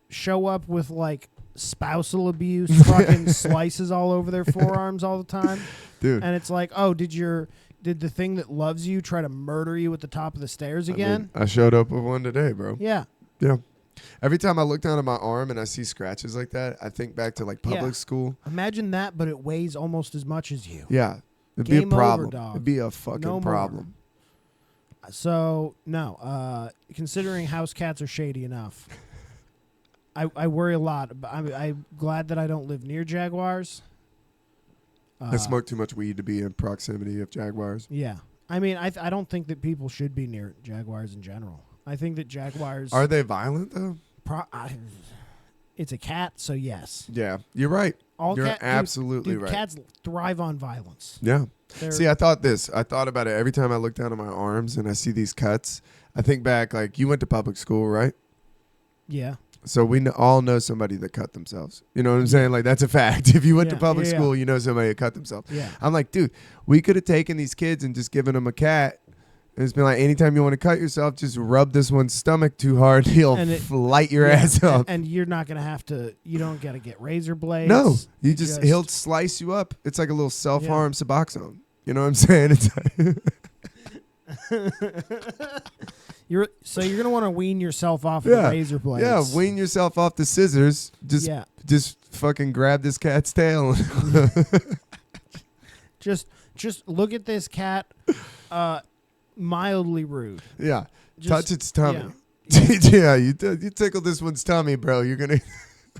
Speaker 1: show up with, like, spousal abuse, fucking slices all over their forearms all the time.
Speaker 2: Dude.
Speaker 1: And it's like, oh, did the thing that loves you try to murder you at the top of the stairs again?
Speaker 2: I showed up with one today, bro.
Speaker 1: Yeah.
Speaker 2: Yeah. Every time I look down at my arm and I see scratches like that, I think back to like public school.
Speaker 1: Imagine that, but it weighs almost as much as you.
Speaker 2: Yeah. It'd
Speaker 1: Game
Speaker 2: be a problem.
Speaker 1: over, dog.
Speaker 2: It'd be a fucking problem.
Speaker 1: So, no. Considering house cats are shady enough, I worry a lot. I'm glad that I don't live near jaguars.
Speaker 2: I smoke too much weed to be in proximity of jaguars.
Speaker 1: Yeah. I mean, I don't think that people should be near jaguars in general. I think that jaguars...
Speaker 2: Are they violent, though?
Speaker 1: It's a cat, so yes.
Speaker 2: Yeah, you're right. You're absolutely right.
Speaker 1: Cats thrive on violence.
Speaker 2: Yeah. See, I thought about it every time I look down at my arms and I see these cuts. I think back, like, you went to public school, right?
Speaker 1: Yeah.
Speaker 2: So we all know somebody that cut themselves. You know what I'm saying? Like, that's a fact. If you went to public school, you know somebody that cut themselves.
Speaker 1: Yeah.
Speaker 2: I'm like, dude, we could have taken these kids and just given them a cat. And it's been like, anytime you want to cut yourself, just rub this one's stomach too hard. He'll light your ass up.
Speaker 1: And you're not going to have to, you don't got to get razor blades.
Speaker 2: No, he'll slice you up. It's like a little self-harm Suboxone. You know what I'm saying? It's
Speaker 1: you're going to want to wean yourself off the razor blades.
Speaker 2: Yeah, wean yourself off the scissors. Just fucking grab this cat's tail.
Speaker 1: just look at this cat. Mildly rude.
Speaker 2: Yeah. Touch its tummy. Yeah, you tickle this one's tummy, bro. You're going to...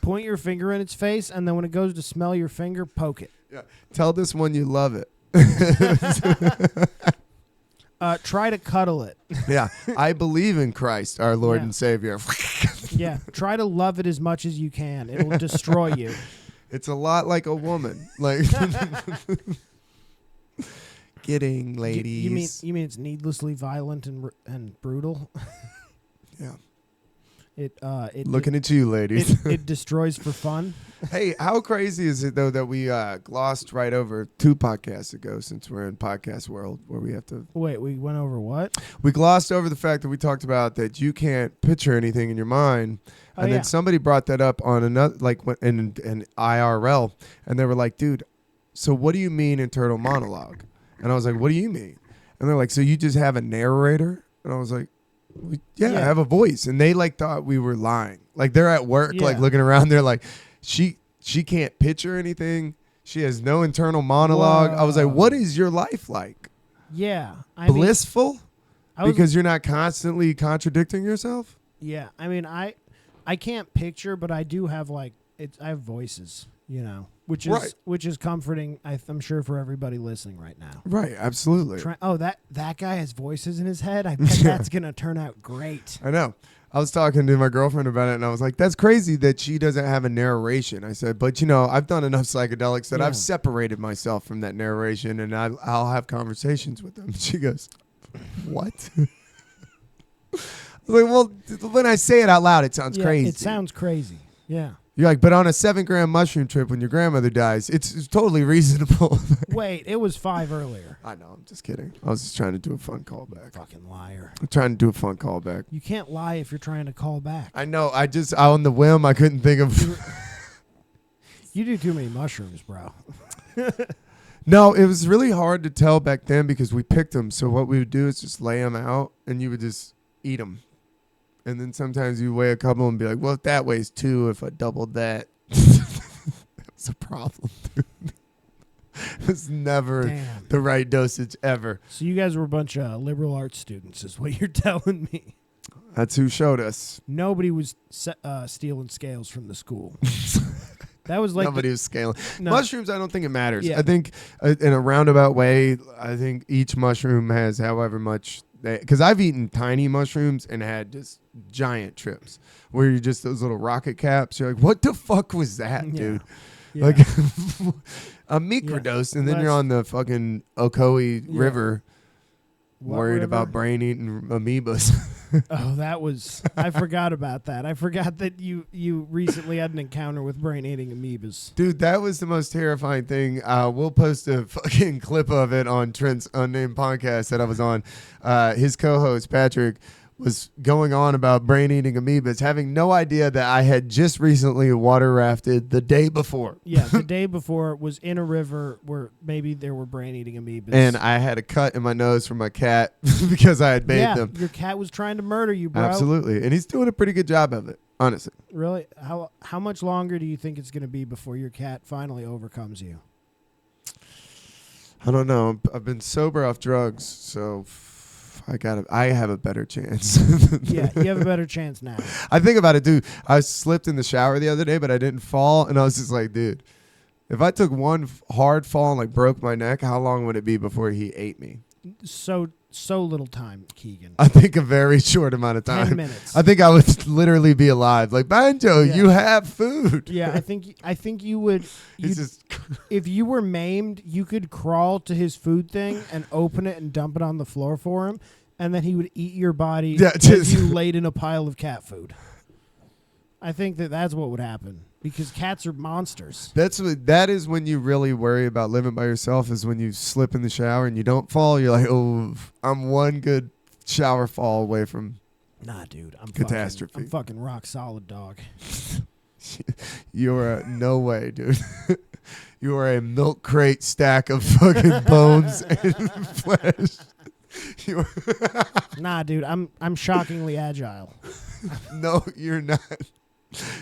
Speaker 1: Point your finger in its face, and then when it goes to smell your finger, poke it.
Speaker 2: Yeah. Tell this one you love it.
Speaker 1: Try to cuddle it.
Speaker 2: Yeah. I believe in Christ, our Lord and Savior.
Speaker 1: Yeah. Try to love it as much as you can. It'll destroy you.
Speaker 2: It's a lot like a woman. Like... Kidding, ladies.
Speaker 1: You mean it's needlessly violent and brutal?
Speaker 2: Yeah.
Speaker 1: It
Speaker 2: Looking at you, ladies.
Speaker 1: it destroys for fun.
Speaker 2: Hey, how crazy is it though that we glossed right over 2 podcasts ago, since we're in podcast world where we have to.
Speaker 1: Wait, we went over what?
Speaker 2: We glossed over the fact that we talked about that you can't picture anything in your mind, and then somebody brought that up on another, like in IRL, and they were like, "Dude, so what do you mean internal monologue?" And I was like, "What do you mean?" And they're like, "So you just have a narrator?" And I was like, Yeah, I have a voice. And they like thought we were lying. Like they're at work, like looking around. They're like, she can't picture anything. She has no internal monologue. Whoa. I was like, what is your life like?
Speaker 1: Yeah.
Speaker 2: Blissful? Because you're not constantly contradicting yourself?
Speaker 1: Yeah. I mean, I can't picture, but I do have I have voices, you know, which is comforting, I'm sure, for everybody listening right now.
Speaker 2: Right, absolutely.
Speaker 1: That guy has voices in his head. I bet that's going to turn out great.
Speaker 2: I know. I was talking to my girlfriend about it, and I was like, that's crazy that she doesn't have a narration. I said, but, you know, I've done enough psychedelics that I've separated myself from that narration, and I'll have conversations with them. She goes, what? I was like, well, when I say it out loud, it sounds crazy.
Speaker 1: It sounds crazy. Yeah.
Speaker 2: You're like, but on a 7-gram mushroom trip when your grandmother dies, it's totally reasonable.
Speaker 1: Wait, it was 5 earlier.
Speaker 2: I know. I'm just kidding. I was just trying to do a fun callback.
Speaker 1: Fucking liar.
Speaker 2: I'm trying to do a fun callback.
Speaker 1: You can't lie if you're trying to call back.
Speaker 2: I know. I on the whim, I couldn't think of.
Speaker 1: You do too many mushrooms, bro.
Speaker 2: No, it was really hard to tell back then because we picked them. So what we would do is just lay them out, and you would just eat them. And then sometimes you weigh a couple and be like, well, if that weighs 2, if I doubled that. That was a problem, dude. It was never the right dosage ever.
Speaker 1: So you guys were a bunch of liberal arts students is what you're telling me.
Speaker 2: That's who showed us.
Speaker 1: Nobody was stealing scales from the school. That was like
Speaker 2: nobody was scaling.
Speaker 1: No.
Speaker 2: Mushrooms, I don't think it matters.
Speaker 1: Yeah.
Speaker 2: I think in a roundabout way, I think each mushroom has however much. Because I've eaten tiny mushrooms and had just giant trips where you're just those little rocket caps. You're like, what the fuck was that, dude? Yeah. Like a microdose, and then you're on the fucking Ocoee River worried about brain eating amoebas.
Speaker 1: Oh, I forgot about that. I forgot that you recently had an encounter with brain eating amoebas.
Speaker 2: Dude, that was the most terrifying thing. We'll post a fucking clip of it on Trent's unnamed podcast that I was on. His co-host, Patrick, was going on about brain eating amoebas, having no idea that I had just recently water rafted the day before.
Speaker 1: Yeah, the day before was in a river where maybe there were brain eating amoebas.
Speaker 2: And I had a cut in my nose from my cat because I had bathed them.
Speaker 1: Your cat was trying to murder you, bro.
Speaker 2: Absolutely. And he's doing a pretty good job of it, honestly.
Speaker 1: Really? How much longer do you think it's going to be before your cat finally overcomes you?
Speaker 2: I don't know. I've been sober off drugs, so I have a better chance.
Speaker 1: Yeah, you have a better chance now.
Speaker 2: I think about it, dude. I slipped in the shower the other day, but I didn't fall, and I was just like, dude, if I took one hard fall and like broke my neck, how long would it be before he ate me?
Speaker 1: So little time, Keegan.
Speaker 2: I think a very short amount of time.
Speaker 1: 10 minutes.
Speaker 2: I think I would literally be alive. Like, Banjo, you have food.
Speaker 1: Yeah, I think you would. If you were maimed, you could crawl to his food thing and open it and dump it on the floor for him, and then he would eat your body as you laid in a pile of cat food. I think that's what would happen. Because cats are monsters.
Speaker 2: That is when you really worry about living by yourself, is when you slip in the shower and you don't fall. You're like, oh, I'm one good shower fall away from
Speaker 1: dude. I'm
Speaker 2: catastrophe.
Speaker 1: I'm fucking rock solid, dog.
Speaker 2: You're no way, dude. You are a milk crate stack of fucking bones and flesh.
Speaker 1: Dude. I'm shockingly agile.
Speaker 2: No, you're not.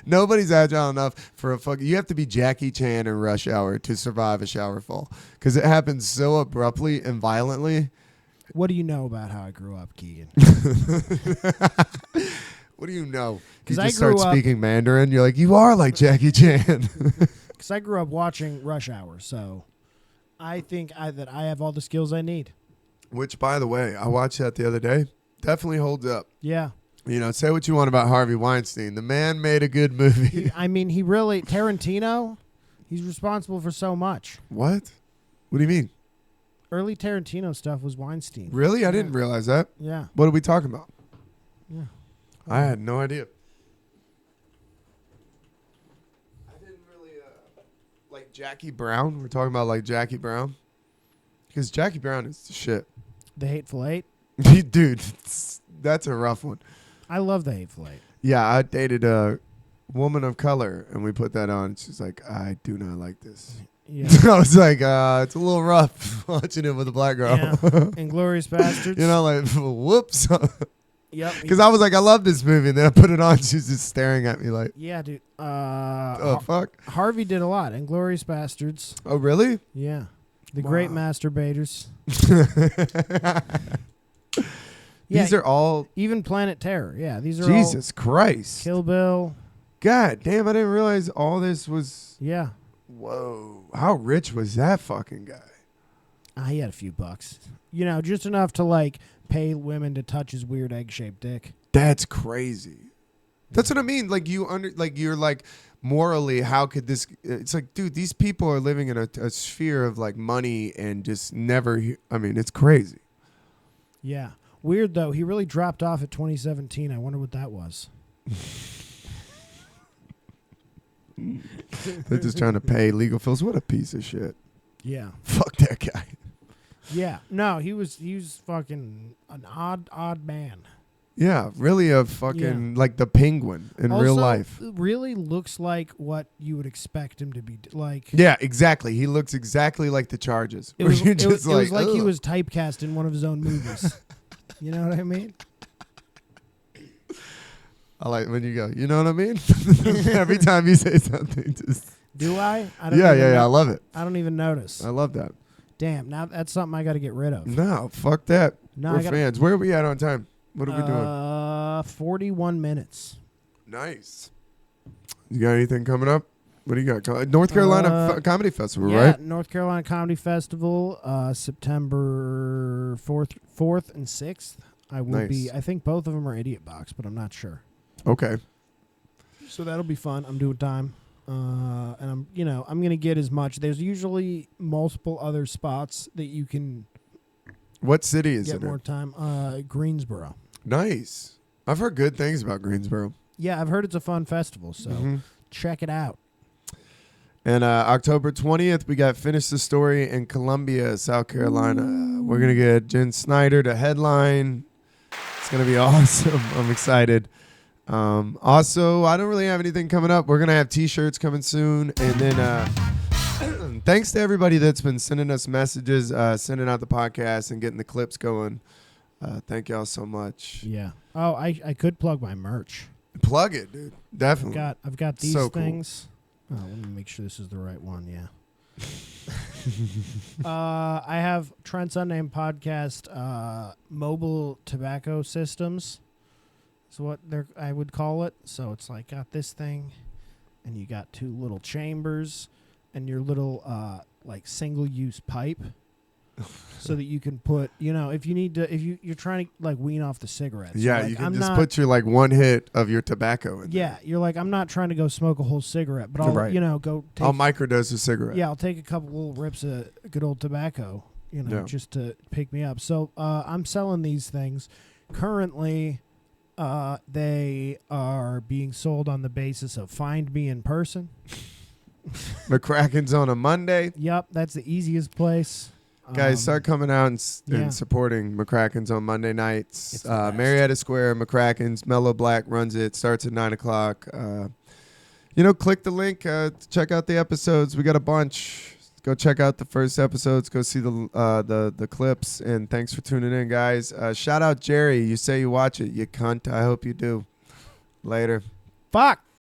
Speaker 2: Nobody's agile enough for a fucking. You have to be Jackie Chan in Rush Hour to survive a shower fall, because it happens so abruptly and violently.
Speaker 1: What do you know about how I grew up, Keegan?
Speaker 2: What do you know?
Speaker 1: Because
Speaker 2: you just start speaking Mandarin. You're like, you are like Jackie Chan.
Speaker 1: Because I grew up watching Rush Hour, so I think that I have all the skills I need.
Speaker 2: Which, by the way, I watched that the other day. Definitely holds up.
Speaker 1: Yeah.
Speaker 2: You know, say what you want about Harvey Weinstein. The man made a good movie.
Speaker 1: He really, Tarantino, he's responsible for so much.
Speaker 2: What? What do you mean?
Speaker 1: Early Tarantino stuff was Weinstein.
Speaker 2: Really? I didn't realize that.
Speaker 1: Yeah.
Speaker 2: What are we talking about?
Speaker 1: Yeah.
Speaker 2: I had no idea. Jackie Brown. We're talking about like Jackie Brown. Because Jackie Brown is the shit.
Speaker 1: The Hateful Eight.
Speaker 2: Dude, that's a rough one.
Speaker 1: I love the Hateful Eight.
Speaker 2: Yeah, I dated a woman of color, and we put that on. She's like, I do not like this.
Speaker 1: Yeah.
Speaker 2: I was like, it's a little rough watching it with a black girl.
Speaker 1: Yeah. Inglourious Bastards.
Speaker 2: You know, like, whoops.
Speaker 1: Yep.
Speaker 2: Because I was like, I love this movie. And then I put it on. She's just staring at me like,
Speaker 1: Yeah, dude.
Speaker 2: oh, fuck.
Speaker 1: Harvey did a lot. Inglourious Bastards.
Speaker 2: Oh, really?
Speaker 1: Yeah. The
Speaker 2: Wow.
Speaker 1: Great Masturbators.
Speaker 2: These are all.
Speaker 1: Even Planet Terror. Yeah, these are
Speaker 2: Jesus
Speaker 1: all
Speaker 2: Christ.
Speaker 1: Kill Bill.
Speaker 2: God damn, I didn't realize all this was.
Speaker 1: Yeah.
Speaker 2: Whoa. How rich was that fucking guy?
Speaker 1: He had a few bucks. You know, just enough to like pay women to touch his weird egg-shaped dick.
Speaker 2: That's crazy. That's what I mean. Like you're like morally, how could this? It's like, dude, these people are living in a sphere of like money and just never. I mean, it's crazy.
Speaker 1: Yeah. Weird though. He really dropped off at 2017. I wonder what that was.
Speaker 2: They're just trying to pay legal fees. What a piece of shit.
Speaker 1: Yeah.
Speaker 2: Fuck that guy.
Speaker 1: Yeah. No, he was fucking an odd man.
Speaker 2: Yeah, really a fucking like the Penguin in
Speaker 1: Also,
Speaker 2: real life.
Speaker 1: Really looks like what you would expect him to be like.
Speaker 2: Yeah, exactly. He looks exactly like the Charges.
Speaker 1: It was,
Speaker 2: You're just
Speaker 1: it was like he
Speaker 2: ugh.
Speaker 1: was typecast in one of his own movies. You know what I mean?
Speaker 2: I like when you go, you know what I mean? Every time you say something, just.
Speaker 1: Do I? I
Speaker 2: Yeah. I love it.
Speaker 1: I don't even notice.
Speaker 2: I love that.
Speaker 1: Damn, now that's something I got to get rid of.
Speaker 2: No, fuck that.
Speaker 1: No,
Speaker 2: We're fans. Where are we at on time? What are we doing?
Speaker 1: 41 minutes.
Speaker 2: Nice. You got anything coming up? What do you got? North Carolina Comedy Festival,
Speaker 1: yeah,
Speaker 2: right?
Speaker 1: North Carolina Comedy Festival, September 4th and 6th. I will be. I think both of them are Idiot Box, but I'm not sure.
Speaker 2: Okay.
Speaker 1: So that'll be fun. I'm doing time. And I'm going to get as much. There's usually multiple other spots that you can
Speaker 2: What city is
Speaker 1: get
Speaker 2: it
Speaker 1: more
Speaker 2: in?
Speaker 1: time. Greensboro.
Speaker 2: Nice. I've heard good things about Greensboro.
Speaker 1: Yeah, I've heard it's a fun festival, so check it out.
Speaker 2: And October 20th, we got Finish the Story in Columbia, South Carolina. We're going to get Jen Snyder to headline. It's going to be awesome. I'm excited. Also, I don't really have anything coming up. We're going to have T-shirts coming soon. And then thanks to everybody that's been sending us messages, sending out the podcast and getting the clips going. Thank y'all so much.
Speaker 1: Yeah. Oh, I could plug my merch.
Speaker 2: Plug it, dude. Definitely.
Speaker 1: I've got these
Speaker 2: So cool.
Speaker 1: things. Oh, let me make sure this is the right one. Yeah. I have Trent's Unnamed Podcast, mobile tobacco systems. Is what I would call it. So it's like got this thing, and you got two little chambers, and your little like single use pipe. So that you can put, if you need to, if you're trying to like wean off the cigarettes.
Speaker 2: Yeah,
Speaker 1: like,
Speaker 2: you can just put your like one hit of your tobacco in
Speaker 1: Yeah, you're like, I'm not trying to go smoke a whole cigarette, but I'll,
Speaker 2: Right.
Speaker 1: Go take.
Speaker 2: I'll microdose a cigarette.
Speaker 1: Yeah, I'll take a couple little rips of good old tobacco,
Speaker 2: Yeah.
Speaker 1: just to pick me up. So I'm selling these things. Currently, they are being sold on the basis of find me in person.
Speaker 2: McCracken's on a Monday.
Speaker 1: Yep, that's the easiest place.
Speaker 2: Guys, start coming out and
Speaker 1: yeah.
Speaker 2: supporting McCracken's on Monday nights.
Speaker 1: It's the best.
Speaker 2: Marietta Square, McCracken's. Mellow Black runs it. Starts at 9 o'clock. Click the link. Check out the episodes. We got a bunch. Go check out the first episodes. Go see the clips. And thanks for tuning in, guys. Shout out Jerry. You say you watch it, you cunt. I hope you do. Later.
Speaker 1: Fuck.